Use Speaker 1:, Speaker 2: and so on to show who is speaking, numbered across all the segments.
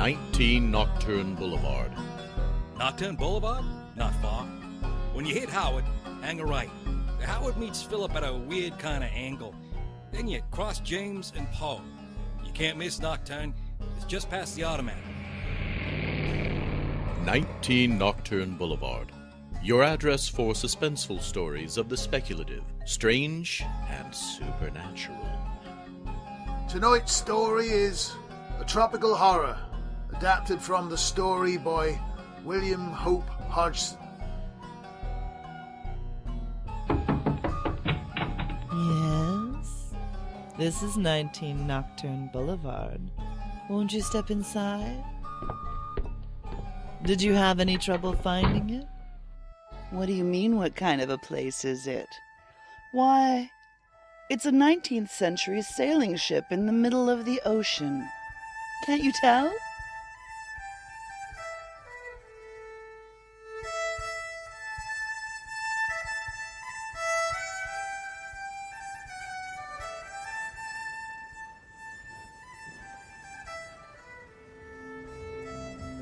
Speaker 1: 19 Nocturne Boulevard.
Speaker 2: Nocturne Boulevard? Not far. When you hit Howard, hang a right. Howard meets Phillip at a weird kind of angle. Then you cross James and Poole. You can't miss Nocturne. It's just past the automatic.
Speaker 1: 19 Nocturne Boulevard. Your address for suspenseful stories of the speculative, strange, and supernatural.
Speaker 3: Tonight's story is a tropical horror, adapted from the story by William Hope Hodgson.
Speaker 4: Yes? This is 19 Nocturne Boulevard. Won't you step inside? Did you have any trouble finding it?
Speaker 5: What do you mean, what kind of a place is it? Why, it's a 19th century sailing ship in the middle of the ocean. Can't you tell?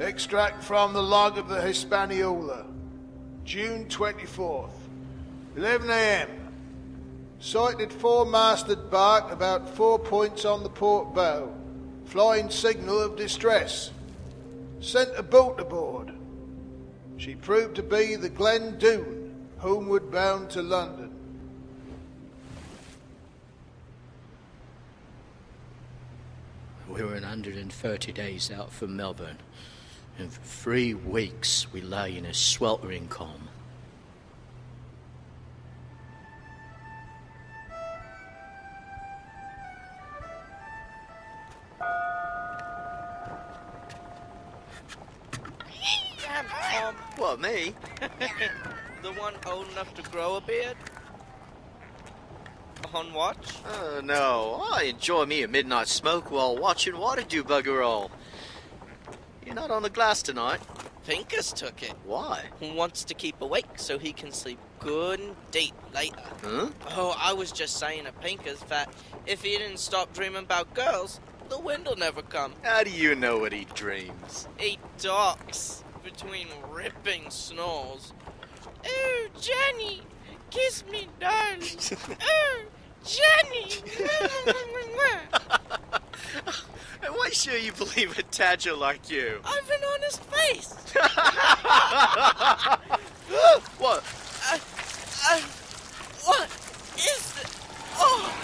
Speaker 3: Extract from the log of the Hispaniola. June 24th, 11 a.m. Sighted four-masted bark about 4 points on the port bow. Flying signal of distress. Sent a boat aboard. She proved to be the Glen Doone, homeward bound to London.
Speaker 6: We were 130 days out from Melbourne, and for 3 weeks we lay in a sweltering calm.
Speaker 7: What, me? The one old enough to grow a beard? On watch?
Speaker 8: Oh, no. I enjoy me a midnight smoke while watching water do bugger all. You're not on the glass tonight.
Speaker 7: Pincus took it.
Speaker 8: Why?
Speaker 7: Wants to keep awake so he can sleep good and deep later.
Speaker 8: Huh?
Speaker 7: Oh, I was just saying to Pincus that if he didn't stop dreaming about girls, the wind'll never come.
Speaker 8: How do you know what he dreams?
Speaker 7: He talks between ripping snores. Oh, Jenny, kiss me, darling. Oh, Jenny.
Speaker 8: And why should you believe a tadger like you?
Speaker 7: I've an honest face.
Speaker 8: What?
Speaker 7: What is it? Oh!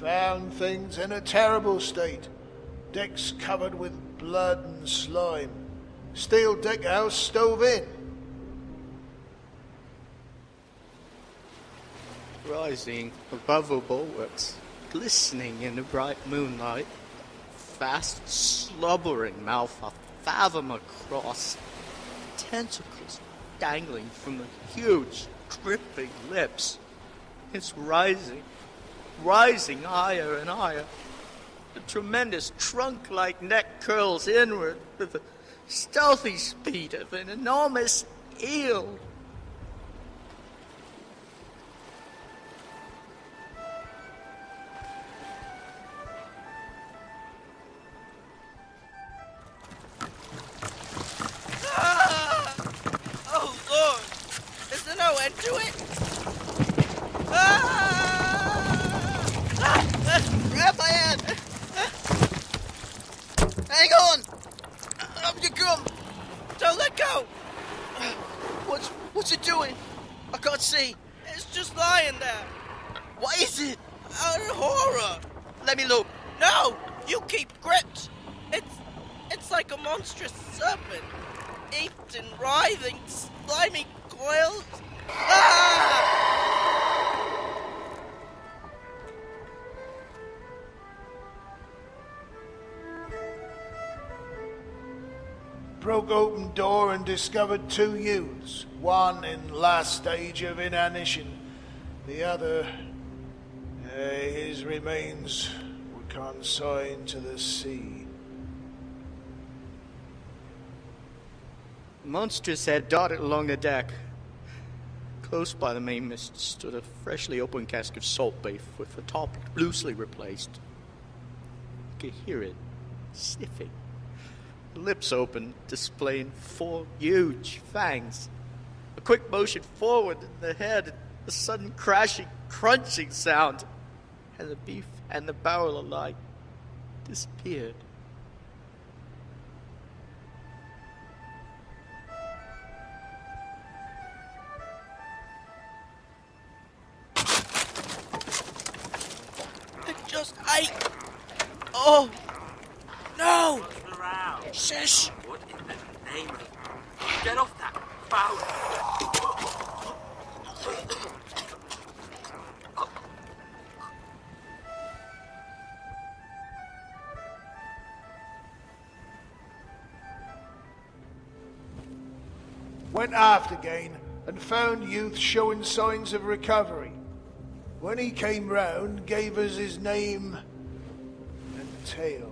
Speaker 3: Found things in a terrible state. Decks covered with blood and slime. Steel deck house stove in.
Speaker 6: Rising above the bulwarks, glistening in the bright moonlight, vast slobbering mouth a fathom across, tentacles dangling from the huge, dripping lips. It's rising higher and higher. The tremendous trunk-like neck curls inward with the stealthy speed of an enormous eel.
Speaker 7: Oh, Lord! Is there no end to it? Grab my hand! Hang on! Up you come! Don't let go! What's it doing? I can't see. It's just lying there. What is it? A horror! Let me look. No! You keep gripped! It's like a monstrous serpent. Inked and writhing, slimy coils.
Speaker 3: Broke open door and discovered 2 youths, one in last stage of inanition, the other, his remains were consigned to the sea.
Speaker 6: Monstrous head dotted along the deck. Close by the mainmast stood a freshly opened cask of salt beef with the top loosely replaced. You could hear it sniffing, the lips open, displaying 4 huge fangs. A quick motion forward in the head, a sudden crashing, crunching sound, and the beef and the barrel alike disappeared.
Speaker 7: It just ate. Oh, no. Shush.
Speaker 9: What in the name of... Get off that foul!
Speaker 3: Went aft again and found youth showing signs of recovery. When he came round, gave us his name and tale.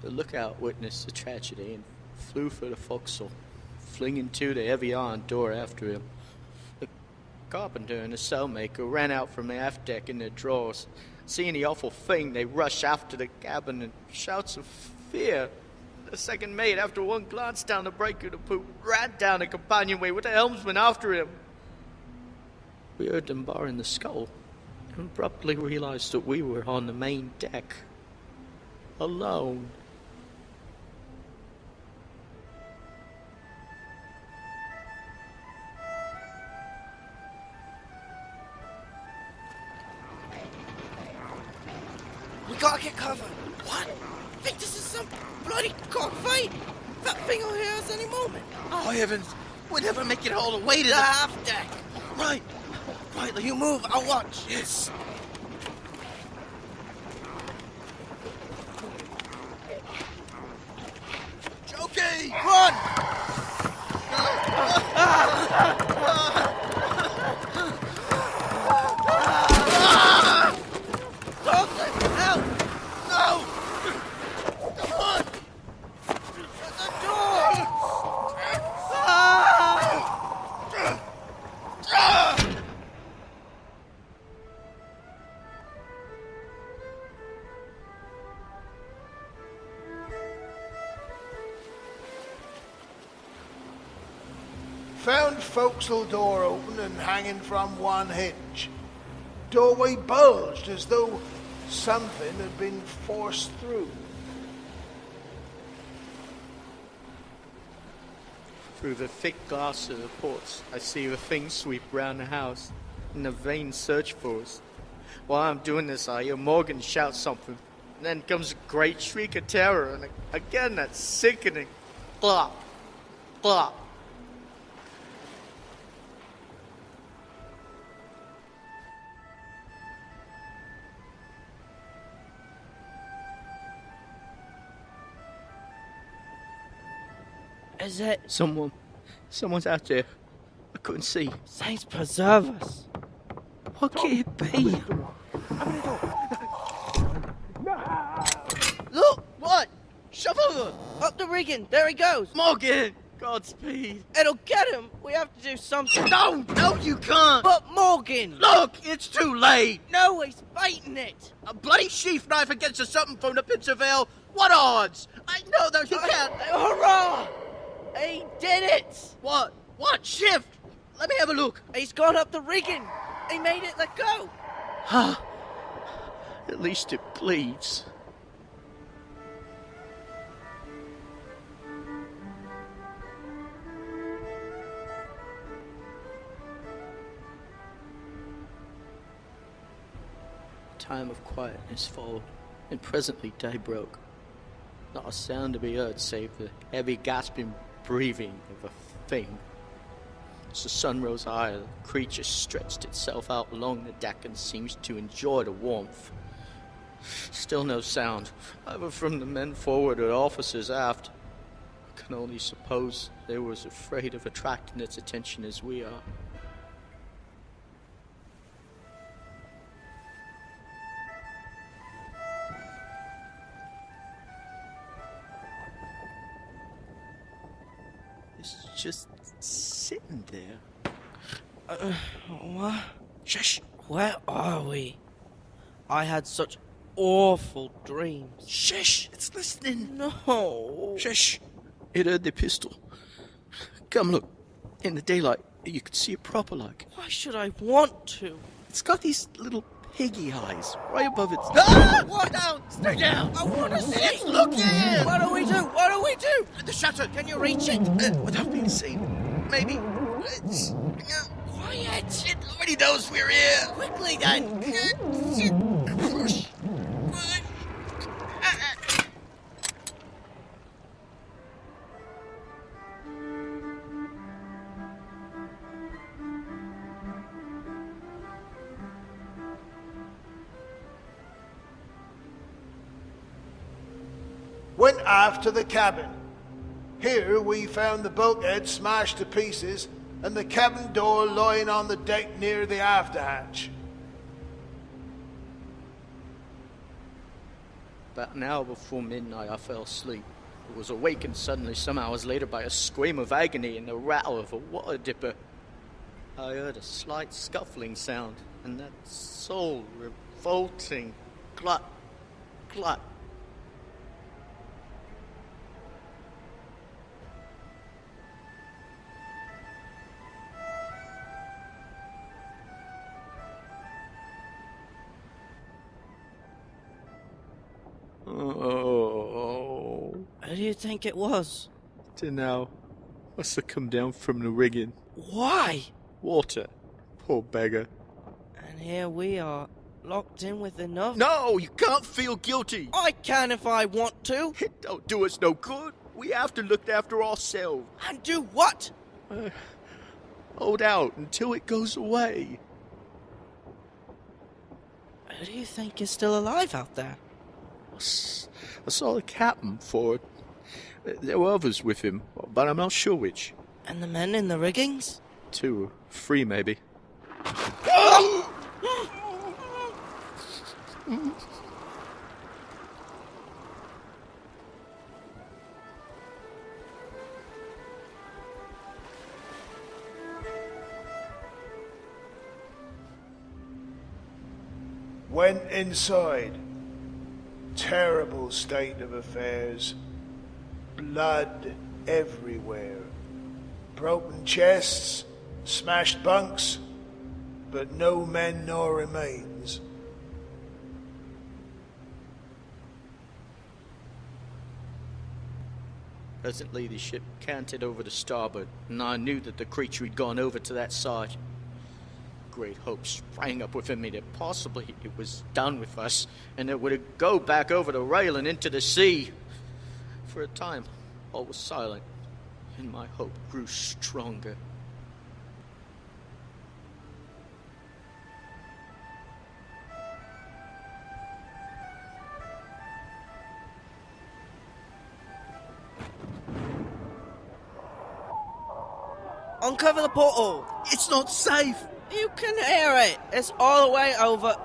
Speaker 6: The lookout witnessed the tragedy and flew for the forecastle, flinging to the heavy iron door after him. The carpenter and the sailmaker ran out from the aft deck in their drawers. Seeing the awful thing, they rushed after the cabin in shouts of fear. The second mate, after one glance down the break of the poop, ran down the companionway with the helmsman after him. We heard them barring the scull and abruptly realized that we were on the main deck, alone.
Speaker 7: We gotta get cover. What? I think this is some bloody cockfight. That thing will hear us any moment.
Speaker 8: Oh, heavens. We'll never make it all the way to
Speaker 7: The
Speaker 8: the...
Speaker 7: half deck.
Speaker 8: Right.
Speaker 7: Right, you move. I'll watch.
Speaker 8: Yes.
Speaker 7: Joky, run! Thompson, help! No! Come on! The door!
Speaker 3: Found forecastle door open and hanging from one hinge. Doorway bulged as though something had been forced through.
Speaker 6: Through the thick glass of the ports, I see the thing sweep round the house in a vain search for us. While I'm doing this, I hear Morgan shout something. And then comes a great shriek of terror, and again that sickening glop, glop.
Speaker 4: Is it?
Speaker 6: Someone's out there. I couldn't see.
Speaker 4: Saints preserve us.
Speaker 6: What can it be?
Speaker 7: Look! What? Shove over! Up the rigging! There he goes!
Speaker 6: Morgan! Godspeed.
Speaker 7: It'll get him! We have to do something!
Speaker 8: No, you can't.
Speaker 7: But Morgan!
Speaker 8: Look, it's too late.
Speaker 7: No, he's fighting it!
Speaker 8: A bloody sheath knife against a something from the pits of hell. What odds? I know that you can't.
Speaker 7: Hurrah! He did it!
Speaker 8: What? What? Shift? Let me have a look.
Speaker 7: He's gone up the rigging! He made it let go!
Speaker 6: At least it bleeds. Time of quietness followed, and presently day broke. Not a sound to be heard save the heavy gasping breathing of a thing. As the sun rose higher, the creature stretched itself out along the deck and seemed to enjoy the warmth. Still no sound, either from the men forward or officers aft. I can only suppose they were as afraid of attracting its attention as we are. just sitting there.
Speaker 4: What?
Speaker 6: Shush!
Speaker 4: Where are we? I had such awful dreams.
Speaker 6: Shush! It's listening.
Speaker 4: No.
Speaker 6: Shush! It heard the pistol. Come look. In the daylight, you can see it proper like.
Speaker 4: Why should I want to?
Speaker 6: It's got these little piggy eyes right above its...
Speaker 7: Ah! What? Down! Stay down!
Speaker 4: I want to see.
Speaker 7: It's looking!
Speaker 4: What do we do? What do we do?
Speaker 7: The shutter, can you reach it?
Speaker 6: Without being seen. Maybe. It's...
Speaker 7: Quiet! It already knows we're here! Quickly then! Push! Push!
Speaker 3: Went aft to the cabin. Here we found the bulkhead smashed to pieces and the cabin door lying on the deck near the after hatch.
Speaker 6: About an hour before midnight, I fell asleep. I was awakened suddenly some hours later by a scream of agony and the rattle of a water dipper. I heard a slight scuffling sound, and that soul-revolting glut, glut. Oh.
Speaker 4: Who do you think it was?
Speaker 6: Dunno. Must have come down from the rigging.
Speaker 4: Why?
Speaker 6: Water. Poor beggar.
Speaker 4: And here we are, locked in with enough.
Speaker 6: No, you can't feel guilty.
Speaker 4: I can if I want to.
Speaker 6: It don't do us no good. We have to look after ourselves.
Speaker 4: And do what?
Speaker 6: Hold out until it goes away.
Speaker 4: Who do you think is still alive out there?
Speaker 6: I saw the captain forward. There were others with him, but I'm not sure which.
Speaker 4: And the men in the riggings?
Speaker 6: 2 or 3, maybe.
Speaker 3: Went inside. Terrible state of affairs. Blood everywhere. Broken chests, smashed bunks, but no men nor remains.
Speaker 6: Presently the ship canted over to starboard, and I knew that the creature had gone over to that side. Great hope sprang up within me that possibly it was done with us, and it would go back over the rail and into the sea. For a time, all was silent, and my hope grew stronger.
Speaker 4: Uncover the porthole.
Speaker 6: It's not safe!
Speaker 4: You can hear it. It's all the way over.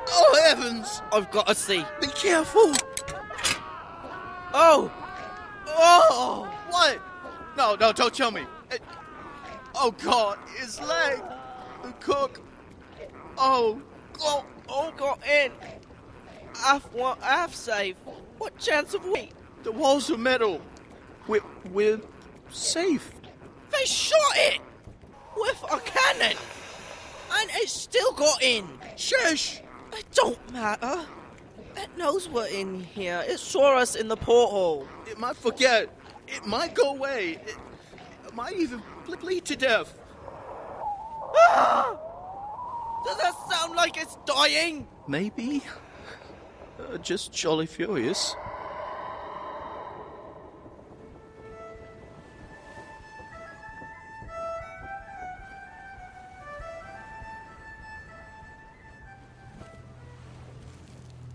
Speaker 6: Oh, heavens!
Speaker 4: I've got to see.
Speaker 6: Be careful!
Speaker 4: Oh! Oh!
Speaker 6: What? No, don't tell me. Oh, God, his leg! The cook! Oh,
Speaker 4: Got in. Half safe. What chance have we?
Speaker 6: the walls are metal. We're safe.
Speaker 4: They shot it with a cannon, and it still got in.
Speaker 6: Shush!
Speaker 4: It don't matter. It knows we're in here. It saw us in the porthole.
Speaker 6: It might forget. It might go away. It might even bleed to death.
Speaker 4: Ah! Does that sound like it's dying?
Speaker 6: Maybe. Just jolly furious.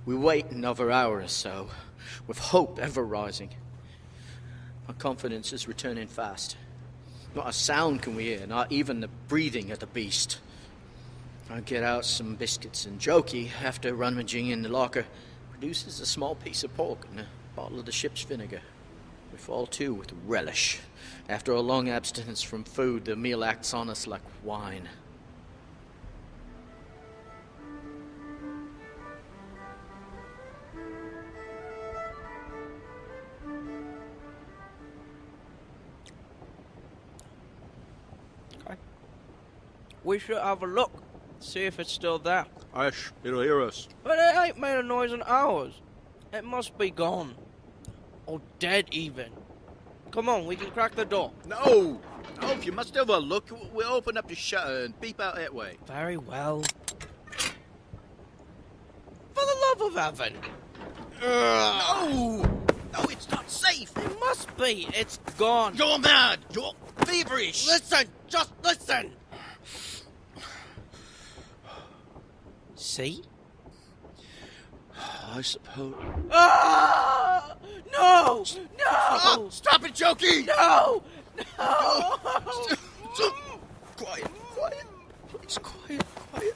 Speaker 6: We wait another hour or so, with hope ever rising. My confidence is returning fast. Not a sound can we hear, not even the breathing of the beast. I get out some biscuits, and Joky, after rummaging in the locker, produces a small piece of pork and a bottle of the ship's vinegar. We fall to with relish. After a long abstinence from food, the meal acts on us like wine.
Speaker 4: We should have a look, see if it's still there.
Speaker 10: Hush, it'll hear us.
Speaker 4: But it ain't made a noise in hours. It must be gone. Or dead, even. Come on, we can crack the door.
Speaker 10: No! No, if you must have a look, we'll open up the shutter and peep out that way.
Speaker 4: Very well. For the love of heaven.
Speaker 10: No! No, it's not safe!
Speaker 4: It must be. It's gone.
Speaker 10: You're mad! You're feverish!
Speaker 4: Listen! Just listen! See?
Speaker 10: I suppose...
Speaker 4: Ah! No! No!
Speaker 10: Stop it, Joky!
Speaker 4: No! No!
Speaker 10: Quiet, quiet. Please, quiet, quiet.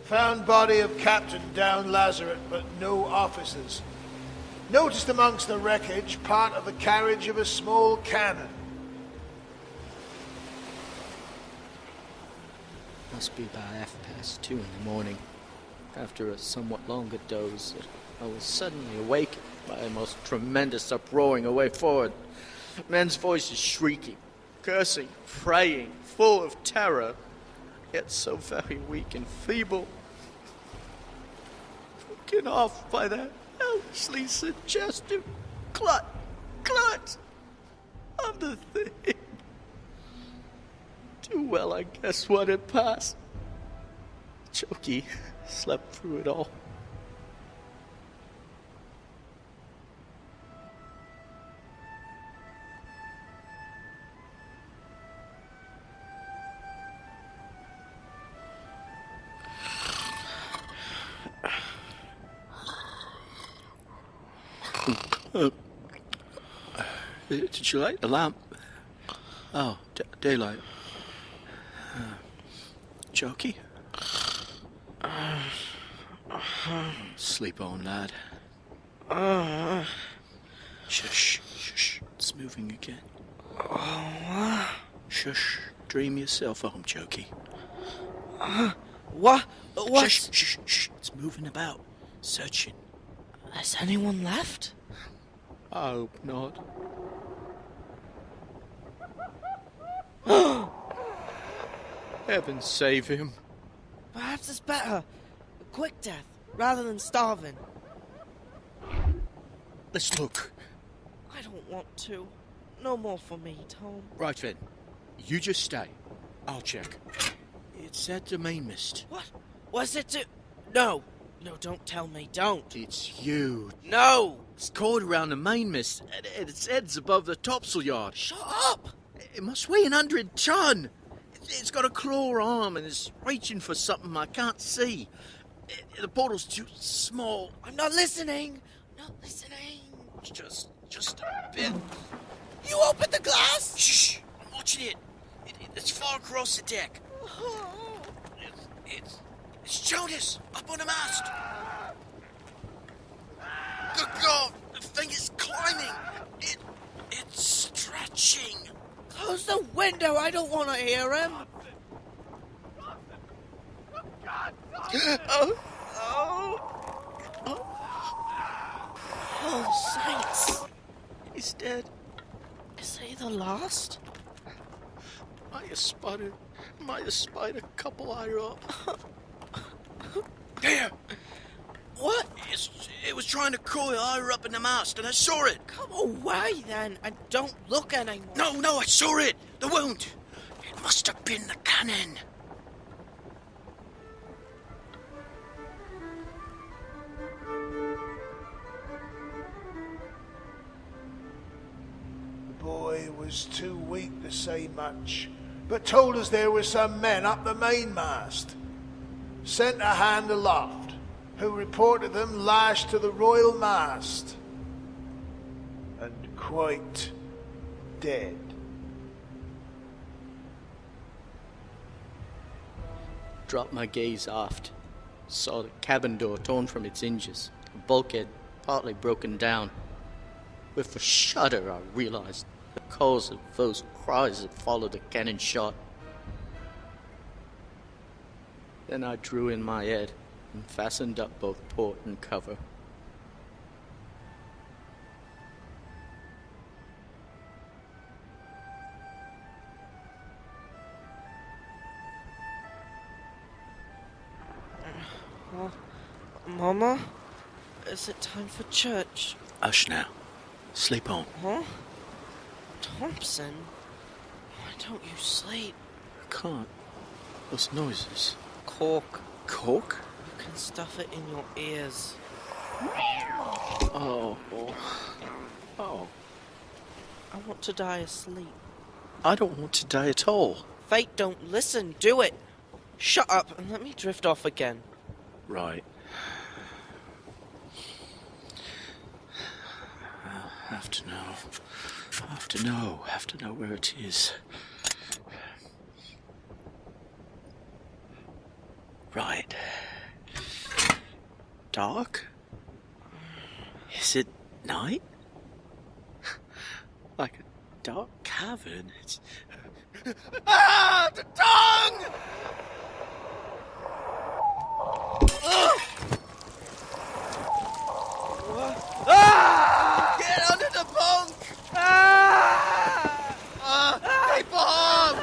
Speaker 3: Found body of Captain down Lazaret, but no officers. Noticed amongst the wreckage part of the carriage of a small cannon.
Speaker 6: Must be about 2:30 in the morning. After a somewhat longer doze, I was suddenly awakened by a most tremendous uproaring away forward. Men's voices shrieking, cursing, praying, full of terror, yet so very weak and feeble. Broken off by that helplessly suggestive clutch of the thing. Too well I guess what had passed. Joky slept through it all.
Speaker 10: Did you light the lamp? Oh, daylight. Joky? Sleep on, lad. Shush, shush. It's moving again. Shush. Dream yourself home, Joky.
Speaker 4: What?
Speaker 10: Shush, shush, shush. It's moving about. Searching.
Speaker 4: Has anyone left?
Speaker 6: I hope not. Heaven save him.
Speaker 4: Perhaps it's better. A quick death, rather than starving.
Speaker 10: Let's look.
Speaker 4: I don't want to. No more for me, Tom.
Speaker 10: Right then. You just stay. I'll check. It's at the mainmast.
Speaker 4: What? Was it to... No. No, don't tell me. Don't.
Speaker 10: It's you.
Speaker 4: No!
Speaker 10: It's caught around the mainmast, and its head's above the topsail yard.
Speaker 4: Shut up!
Speaker 10: It must weigh 100 ton. It's got a claw arm and it's reaching for something I can't see. The portal's too small.
Speaker 4: I'm not listening. Not listening.
Speaker 10: Just a bit.
Speaker 4: You opened the glass?
Speaker 10: Shh! I'm watching it. It's far across the deck. It's Jonas up on the mast. Good God! The thing is climbing. It's stretching.
Speaker 4: Close the window. I don't want to hear him. Oh, saints.
Speaker 10: He's dead.
Speaker 4: Is he the last?
Speaker 10: Might have spied a couple higher up. There!
Speaker 4: What?
Speaker 10: It was trying to coil higher up in the mast, and I saw it.
Speaker 4: Come away, then, and don't look anymore.
Speaker 10: No, I saw it. The wound. It must have been the cannon.
Speaker 3: The boy was too weak to say much, but told us there were some men up the mainmast. Sent a hand aloft. who reported them lashed to the royal mast and quite dead.
Speaker 6: Dropped my gaze aft. Saw the cabin door torn from its hinges, the bulkhead partly broken down. With a shudder, I realized the cause of those cries that followed the cannon shot. Then I drew in my head and fastened up both port and cover.
Speaker 4: Mama? Is it time for church?
Speaker 10: Hush now. Sleep on.
Speaker 4: Huh? Thompson? Why don't you sleep?
Speaker 10: I can't. Those noises.
Speaker 4: Cork.
Speaker 10: Cork?
Speaker 4: You can stuff it in your ears.
Speaker 10: Oh.
Speaker 4: I want to die asleep.
Speaker 10: I don't want to die at all.
Speaker 4: Fate, don't listen. Do it. Shut up and let me drift off again.
Speaker 10: Right. Have to know where it is. Right. Dark? Is it night? Like a dark cavern. It's...
Speaker 7: Ah! The tongue! Ah! Get under the bunk! Keep on!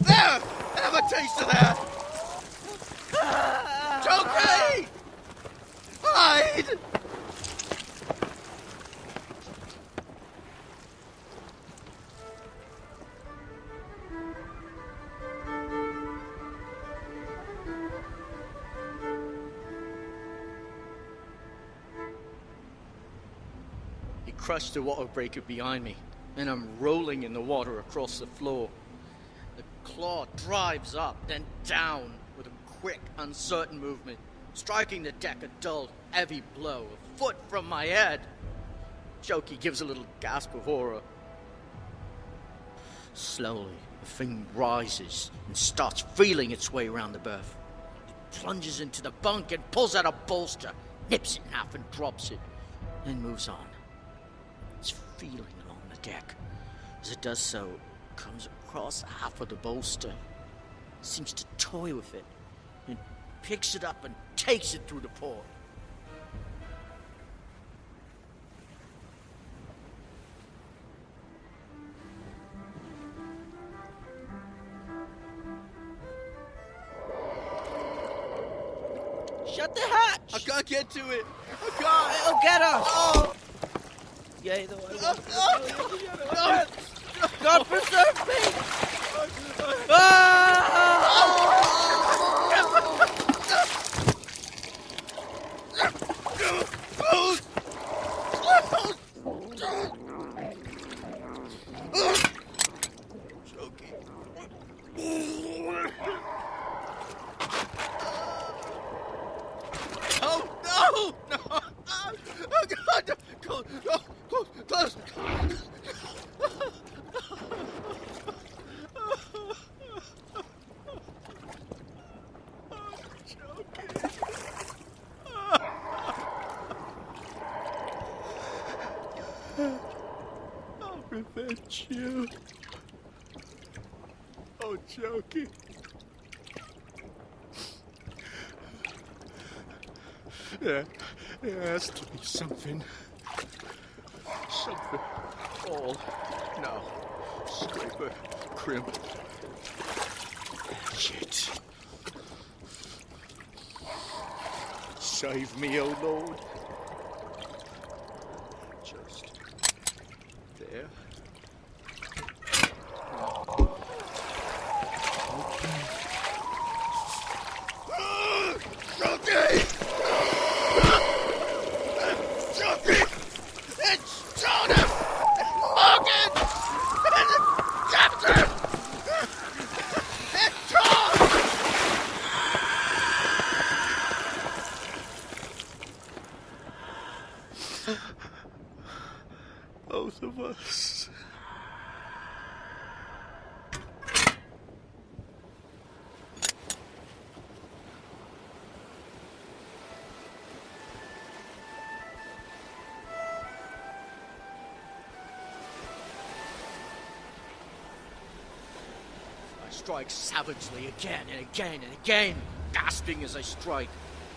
Speaker 7: There! Have a taste of that! Joky! Hide!
Speaker 6: Crushed the water breaker behind me, and I'm rolling in the water across the floor. The claw drives up, then down with a quick, uncertain movement, striking the deck a dull, heavy blow, a foot from my head. Joky gives a little gasp of horror. Slowly, the thing rises and starts feeling its way around the berth. It plunges into the bunk and pulls out a bolster, nips it in half and drops it, then moves on. It's feeling along the deck. As it does so, it comes across half of the bolster, seems to toy with it, and picks it up and takes it through the port.
Speaker 4: Shut the hatch!
Speaker 7: I can't get to it! I can't!
Speaker 4: It'll get us!
Speaker 7: Oh!
Speaker 4: Yay, the way God preserve me!
Speaker 10: I'll revenge you. Oh, Joky. There has to be something. Something. All. No. Scraper. Crimp. Shit. Save me, oh Lord. Just there.
Speaker 7: Joky! Joky! It's Jonah! Morgan! Captain! It's Tom!
Speaker 6: of us. I strike savagely again and again and again, gasping as I strike.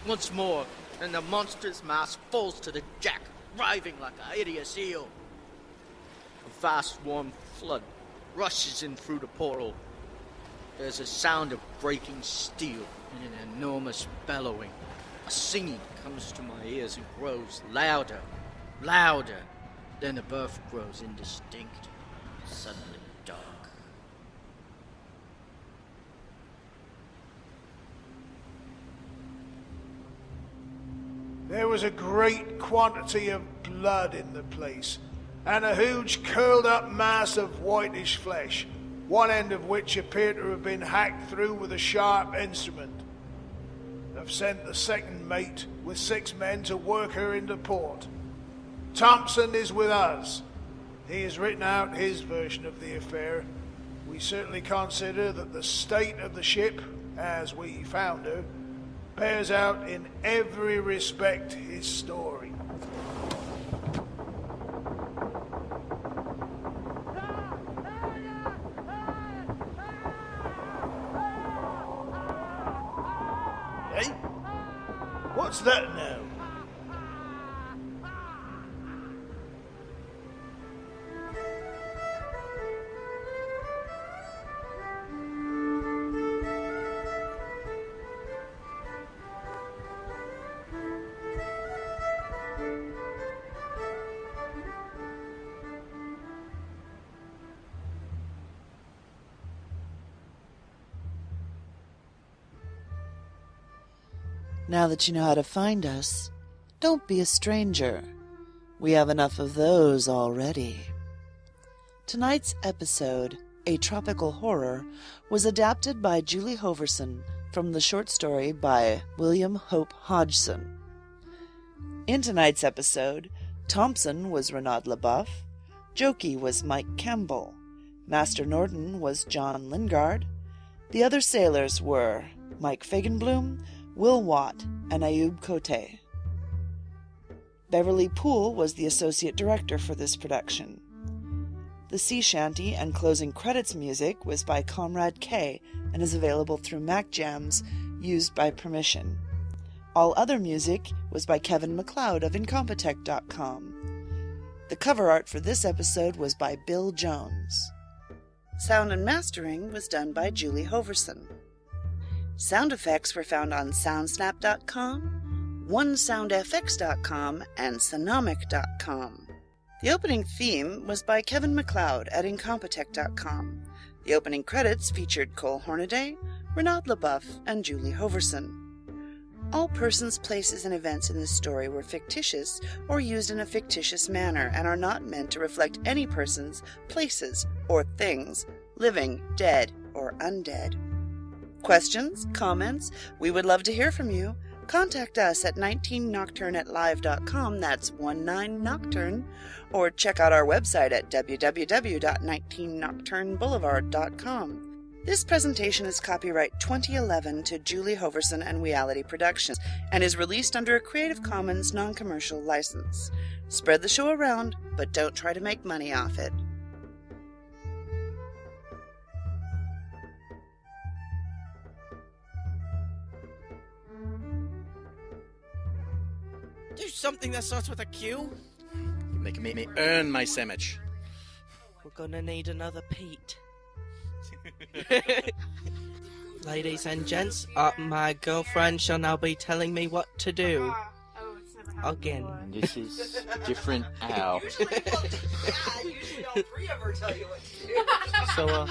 Speaker 6: Once more, and the monstrous mass falls to the deck, writhing like a hideous eel. A vast warm flood rushes in through the portal. There's a sound of breaking steel and an enormous bellowing. A singing comes to my ears and grows louder, louder. Then the LeBoeuf grows indistinct, suddenly dark.
Speaker 3: There was a great quantity of blood in the place, and a huge curled-up mass of whitish flesh, one end of which appeared to have been hacked through with a sharp instrument. I've sent the second mate with 6 men to work her into port. Thompson is with us. He has written out his version of the affair. We certainly consider that the state of the ship, as we found her, bears out in every respect his story. Hey? What's that now?
Speaker 5: Now that you know how to find us, don't be a stranger. We have enough of those already. Tonight's episode, A Tropical Horror, was adapted by Julie Hoverson from the short story by William Hope Hodgson. In tonight's episode, Thompson was Reynaud LeBoeuf, Joky was Mike Campbell, Master Norton was John Lingard, the other sailors were Mike Faigenblum, Will Watt, and Ayoub Khote. Beverly Poole was the associate director for this production. The sea shanty and closing credits music was by Comrade K and is available through Mac Jams, used by permission. All other music was by Kevin MacLeod of Incompetech.com. The cover art for this episode was by Bill Jones. Sound and mastering was done by Julie Hoverson. Sound effects were found on Soundsnap.com, OneSoundFX.com, and Sonomic.com. The opening theme was by Kevin MacLeod at Incompetech.com. The opening credits featured Cole Hornaday, Reynaud LeBoeuf, and Julie Hoverson. All persons, places, and events in this story were fictitious or used in a fictitious manner and are not meant to reflect any persons, places, or things, living, dead, or undead. Questions? Comments? We would love to hear from you. Contact us at 19nocturne@live.com, that's 19nocturne, or check out our website at www.19nocturneboulevard.com. This presentation is copyright 2011 to Julie Hoverson and Reality Productions and is released under a Creative Commons non-commercial license. Spread the show around, but don't try to make money off it.
Speaker 7: Do something that starts with a Q.
Speaker 1: You're making me earn my sandwich.
Speaker 4: We're gonna need another Pete. Ladies and gents, my girlfriend shall now be telling me what to do. Again.
Speaker 6: This is different Al.
Speaker 9: Usually all 3 of her tell you what to do.
Speaker 6: So,